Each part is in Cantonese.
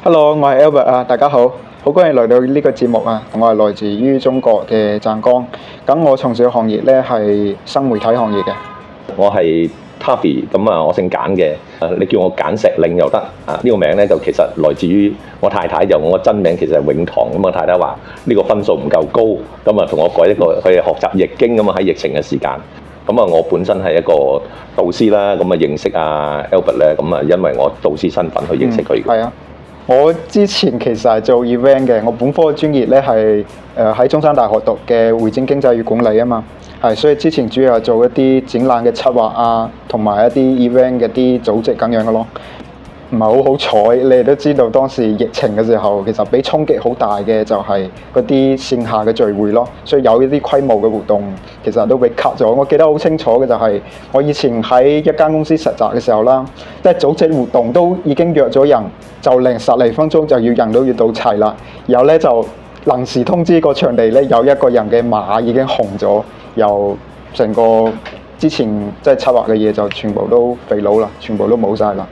Hello，我係 Albert 啊，大家好，好高興來到呢個節目啊。我係來自於中國嘅湛江，咁我從事嘅行業咧係新媒體行業嘅。我係 Taffy，咁啊，我姓簡嘅，你叫我簡石嶺又得啊。呢個名咧就其實來自於我太太，就我真名其實係永堂，咁我太太話呢個分數唔夠高，咁啊同我改一個去學習易經咁啊，喺疫情嘅時間。咁啊，我本身係一個導師啦，咁啊認識阿 Albert 咧，咁啊因為我導師身份去認識佢。係啊，我之前其實係做 event 嘅，我本科嘅專業咧係喺中山大學讀嘅會展經濟與管理啊嘛，係，所以之前主要係做一啲展覽嘅策劃啊，同埋一啲 event 嘅啲組織咁樣嘅咯。唔係好好彩，你哋都知道當時疫情嘅時候，其實俾衝擊好大嘅就係嗰啲線下嘅聚會咯，所以有一啲規模嘅活動其實都被 cut 咗。我記得好清楚嘅就係我以前喺一間公司實習嘅時候啦，即係組織活動都已經約咗人，就零十嚟分鐘就要人都要到齊啦，然後咧就臨時通知個場地咧有一個人嘅碼已經紅咗，又成個之前即係策劃嘅嘢就全部都肥佬啦，全部都冇晒啦。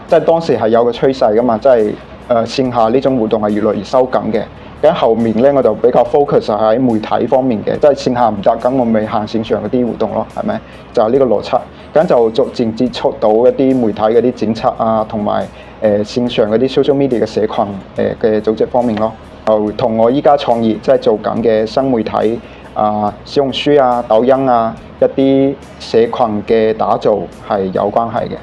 即係當時係有個趨勢噶嘛，即係線下呢種活動係越來越收緊嘅。咁後面咧我就比較 focus 喺媒體方面嘅，即係線下唔得，咁我咪行線上嗰啲活動咯，係咪？就係呢個邏輯。咁就逐漸接觸到一啲媒體嗰啲政策啊，同埋線上嗰啲 social media 嘅社群嘅組織方面咯。就同我依家創業即係做緊嘅新媒體啊、小紅書啊、抖音啊一啲社群嘅打造係有關係嘅。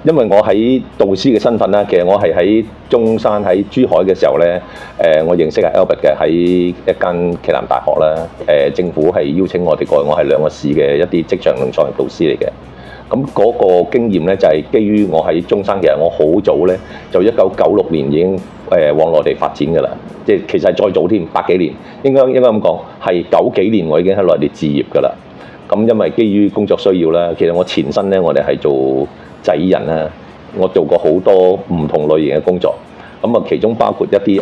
因為我喺導師嘅身份啦，其實我係喺中山喺珠海嘅時候咧，我認識阿 Albert 嘅，喺一間暨南大學啦，政府係邀請我哋過去，我係兩個市嘅一啲職場同創業導師嚟嘅。咁嗰個經驗咧就係基於我喺中山，其實我好早咧就1996年已經往內地發展㗎啦，即係其實係再早添，80幾年，應該咁講，係90幾年我已經喺內地置業㗎啦。咁因為基於工作需要啦，其實我前身咧我哋係做製衣人啦，我做過好多唔同類型嘅工作，咁啊其中包括一啲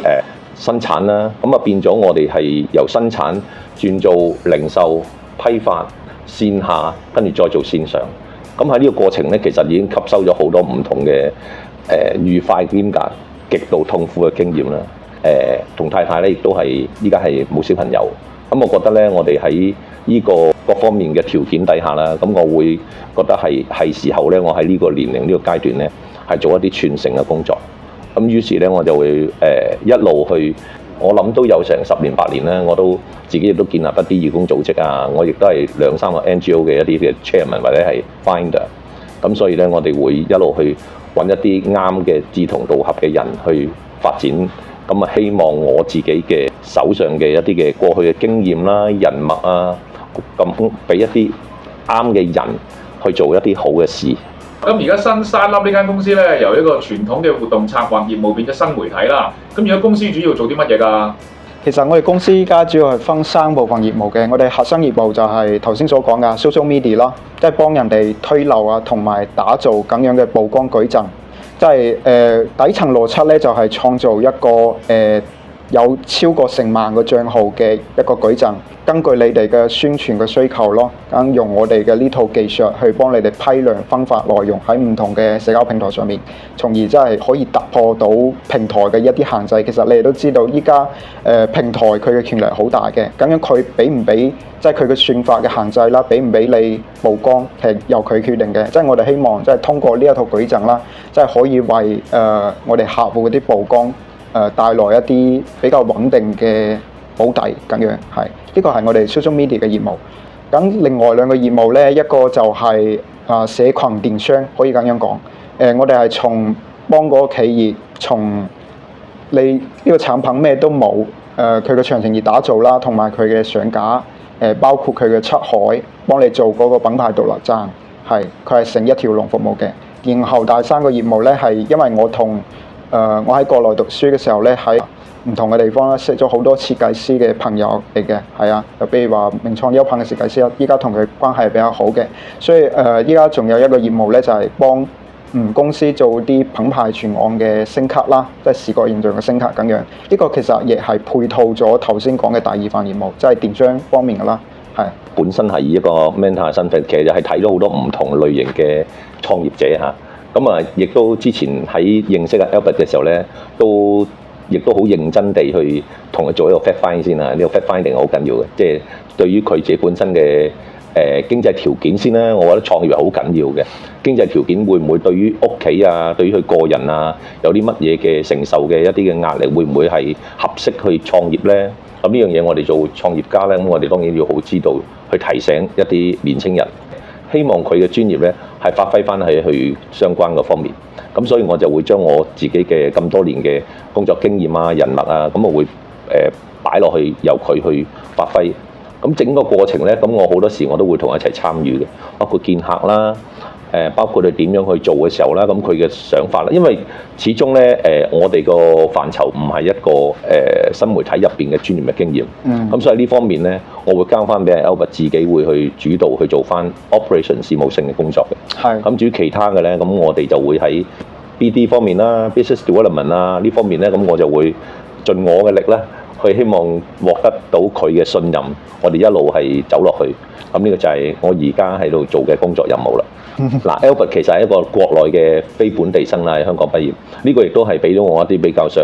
生產啦，咁啊變咗我哋係由生產轉做零售、批發、線下，跟住再做線上。咁喺呢個過程咧，其實已經吸收咗好多唔同嘅愉快兼夾極度痛苦嘅經驗啦。同太太咧亦都係依家係冇小朋友，咁我覺得咧，我哋喺呢個各方面嘅條件底下啦，咁我會覺得係時候咧，我喺呢個年齡呢個階段咧，係做一啲傳承嘅工作。咁於是咧，我就會一路去，我諗都有成10年8年啦，我都自己亦都建立一啲義工組織啊，我亦都係2、3個 NGO 嘅一啲嘅 chairman 或者係 finder。咁所以咧，我哋會一路去揾一啲啱嘅志同道合嘅人去發展。咁啊，希望我自己嘅手上嘅一啲嘅過去嘅經驗啦、人脈啊，咁俾一啲啱嘅人去做一啲好嘅事。咁而家新山粒呢間公司咧，由一個傳統嘅活動策劃業務變咗新媒體啦。咁而家公司主要做啲乜嘢㗎？其實我哋公司依家主要係分3部分業務嘅。我哋核心業務就係頭先所講嘅 social media 咯，即係幫人哋推流啊，同埋打造咁樣嘅曝光矩陣。即係底層邏輯咧，就係創造一個有超過成萬個帳號嘅一個矩陣，根據你哋嘅宣傳嘅需求咯，咁用我哋嘅呢套技術去幫你哋批量分發內容喺唔同嘅社交平台上面，從而真係可以突破到平台嘅一啲限制。其實你哋都知道，依家平台佢嘅權力好大嘅，咁樣佢俾唔俾，即係佢嘅算法嘅限制啦，俾唔俾你曝光，其實由佢決定嘅。即係我哋希望即係通過呢一套矩陣啦，即係可以為我哋客戶嗰啲曝光帶來一啲比較穩定嘅保底咁樣，係呢個係我哋 social media 嘅業務。咁另外2個業務咧，一個就係社群電商，可以咁樣講。我哋係從幫嗰個企業從你呢個產品咩都冇，佢嘅詳情頁打造啦，同埋佢嘅上架，包括佢嘅出海，幫你做嗰個品牌獨立站，係佢係成一條龍服務嘅。然後第3個業務咧，係因為我喺國內讀書嘅時候咧，喺唔同嘅地方咧識咗好多設計師嘅朋友嚟嘅，係啊，就比如話名創優品嘅設計師，依家同佢關係比較好嘅，所以依家仲有一個業務咧，就係幫公司做啲品牌全網嘅升級啦，即係視覺形象嘅升級咁樣。呢個其實亦係配套咗頭先講嘅第2份業務，即係電商方面嘅啦，係。本身係以一個 mentor 嘅身份，其實係睇咗好多唔同類型嘅創業者嚇。咁啊，亦都之前喺認識阿 Albert 嘅時候咧，亦都好認真地去同佢做一個 fact find 先啊。呢個 fact finding 好緊要嘅，即係對於佢自己本身嘅經濟條件先啦。我覺得創業係好緊要嘅。經濟條件會唔會對於屋企啊，對於佢個人啊，有啲乜嘢嘅承受嘅一啲嘅壓力，會唔會係合適去創業咧？咁呢樣嘢我哋做創業家咧，咁我哋當然要好知道去提醒一啲年青人，希望佢嘅專業咧係發揮翻喺佢相關嘅方面。咁所以我就會將我自己嘅咁多年嘅工作經驗啊、人脈啊，咁我會擺落去，由佢去發揮。咁整個過程咧，咁我好多時我都會同佢一齊參與嘅，包括見客啦。包括佢點樣去做嘅時候啦，咁佢嘅想法啦，因為始終咧我哋個範疇唔係一個新媒體入邊嘅專業嘅經驗，咁所以呢方面咧，我會交翻俾 Albert 自己會去主導去做翻 operation 事務性嘅工作嘅。係。咁至於其他嘅咧，咁我哋就會喺 BD 方面啦、business development 啊呢方面咧，咁我就會盡我嘅力咧，去希望獲得到佢嘅信任，我哋一路係走落去。咁呢個就係我而家喺度做嘅工作任務啦。嗱，Albert 其實係一個國內嘅非本地生啦，喺香港畢業。呢個亦都係俾咗我一啲比較上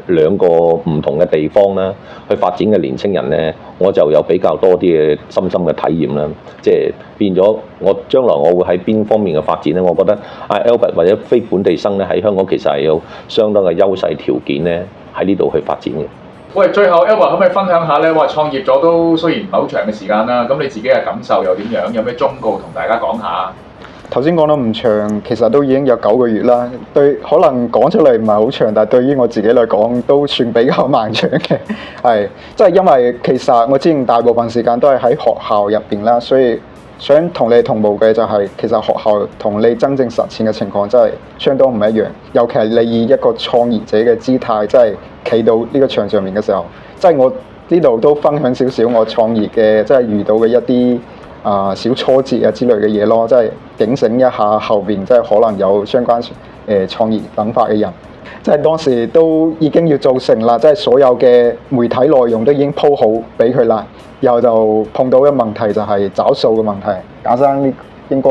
兩個唔同嘅地方啦，去發展嘅年青人咧，我就有比較多啲嘅深深嘅體驗啦。即係變咗，我將來我會喺邊方面嘅發展咧？我覺得Albert 或者非本地生咧喺香港其實係有相當嘅優勢條件咧，喺呢度去發展嘅。喂，最後 Albert 可唔可以分享下咧？話創業咗都雖然唔係好長嘅時間啦，咁你自己嘅感受又點樣？有咩忠告同大家講下？頭先講到唔長，其實都已經有9個月啦。對，可能講出嚟唔係好長，但係對於我自己嚟講都算比較漫長嘅。係，即係因為其實我之前大部分時間都係喺學校入邊啦，所以想同你同步嘅就係、其實學校同你真正實踐嘅情況真係相當唔一樣。尤其係你以一個創業者嘅姿態，即係企到呢個場上面嘅時候，即係我呢度都分享少少我創業嘅即係遇到嘅一啲小挫折啊之類嘅嘢咯，即係警醒一下後邊即係可能有相關創業諗法嘅人。即係當時都已經要做成啦，即係所有嘅媒體內容都已經鋪好俾佢啦，然後就碰到一個問題就係找數嘅問題。簡生應該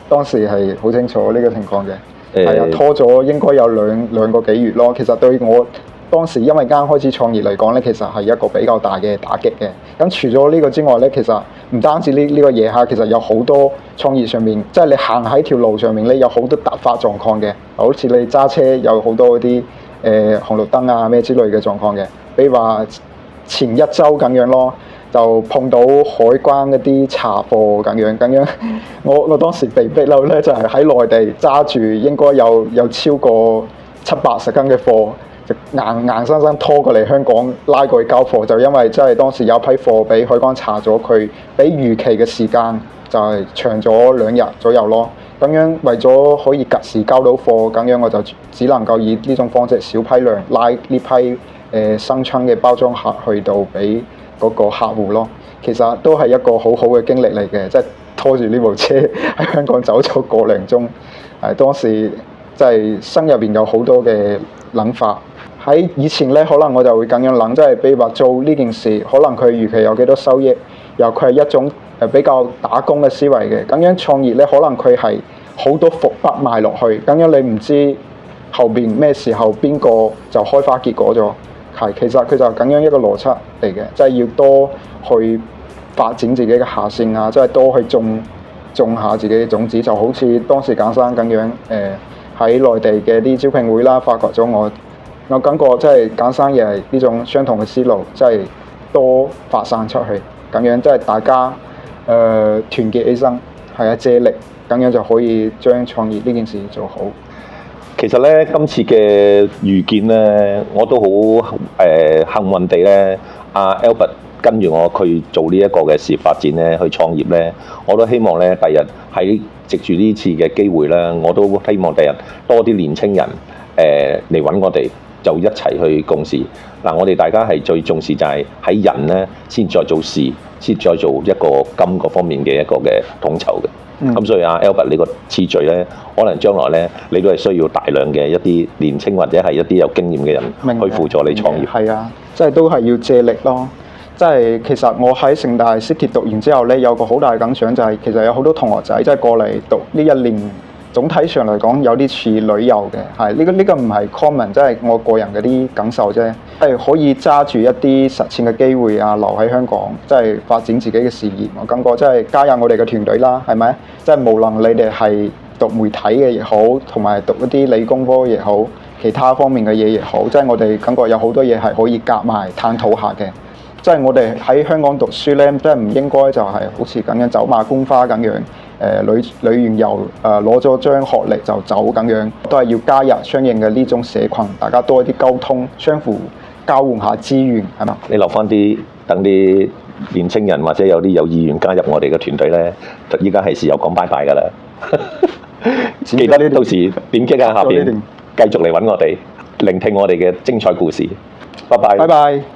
當時係好清楚呢個情況嘅，係啊，拖咗應該有兩個幾月咯。其實對我當時因為啱開始創業嚟講咧，其實係一個比較大嘅打擊嘅。咁除咗呢個之外咧，其實唔單止呢個嘢嚇，其實有好多創業上面，即係你行喺條路上面咧，有好多突發狀況嘅。好似你揸車有好多嗰啲紅綠燈啊咩之類嘅狀況嘅。比如話前一週咁樣咯，就碰到海關嗰啲查貨咁樣。我當時被逼嬲咧，就係喺內地揸住應該有超過70-80斤嘅貨。就硬生生拖過嚟香港，拉過去交貨，就因為即係當時有批貨俾海關查咗，佢比預期嘅時間就係長咗2日左右咯。咁樣為咗可以及時交到貨，咁樣我就只能夠以呢種方式小批量拉呢批新春嘅包裝盒去到俾嗰個客戶咯。其實都係一個好好嘅經歷嚟嘅，即係拖住呢部車喺香港走咗個零鐘。當時即係心入邊有好多嘅諗法。喺以前咧，可能我就會咁樣諗，即係比如話做呢件事，可能佢預期有幾多收益，又佢係一種比較打工嘅思維嘅。咁樣創業咧，可能佢係好多伏筆埋落去，咁樣你唔知後邊咩時候邊個就開花結果咗。係，其實佢就咁樣一個邏輯嚟嘅，即係要多去發展自己嘅下線啊，即係多去種下自己嘅種子，就好似當時簡生咁樣喺內地嘅啲招聘會啦，發掘咗我感覺即係簡生亦係呢種相同嘅思路，即係多發散出去，咁樣即係大家團結起身，係啊，借力，咁樣就可以將創業呢件事做好。其實咧，今次嘅遇見咧，我都好幸運地咧，阿 Albert 跟住我去做呢一個嘅事業發展咧，去創業咧，我都希望咧，第日喺藉住呢次嘅機會咧，我都希望第日多啲年青人嚟揾我哋。就一齊去共事嗱，我哋大家係最重視就係喺人咧，先再做事，先再做一個金嗰方面嘅一個嘅統籌嘅。咁所以阿 Albert 你個次序咧，可能將來咧，你都係需要大量嘅一啲年青或者係一啲有經驗嘅人去輔助你創業。係啊，即係都係要借力咯。即係其實我喺城大 City 讀完之後咧，有個好大嘅感想就係其實有好多同學仔即係過嚟讀呢1年。總體上嚟講有啲似旅遊嘅，係呢個唔係 common，即係我個人嗰啲感受啫。係可以揸住一啲實踐嘅機會啊，留喺香港，即係發展自己嘅事業。我感覺即係加入我哋嘅團隊啦，係咪？即係無論你哋係讀媒體嘅亦好，同埋讀一啲理工科亦好，其他方面嘅嘢亦好，即係我哋感覺有好多嘢係可以夾埋探討下嘅。即係我哋喺香港讀書咧，即係唔應該就係好似咁樣走馬觀花咁樣，旅完遊攞咗張學歷就走咁樣，都係要加入相應嘅呢種社群，大家多一啲溝通，相互交換下資源，係嘛？你留翻啲等啲年青人或者有啲有意願加入我哋嘅團隊咧，依家係時候講拜拜㗎啦。記得到時點擊下邊繼續嚟揾我哋，聆聽我哋嘅精彩故事。拜拜。拜拜。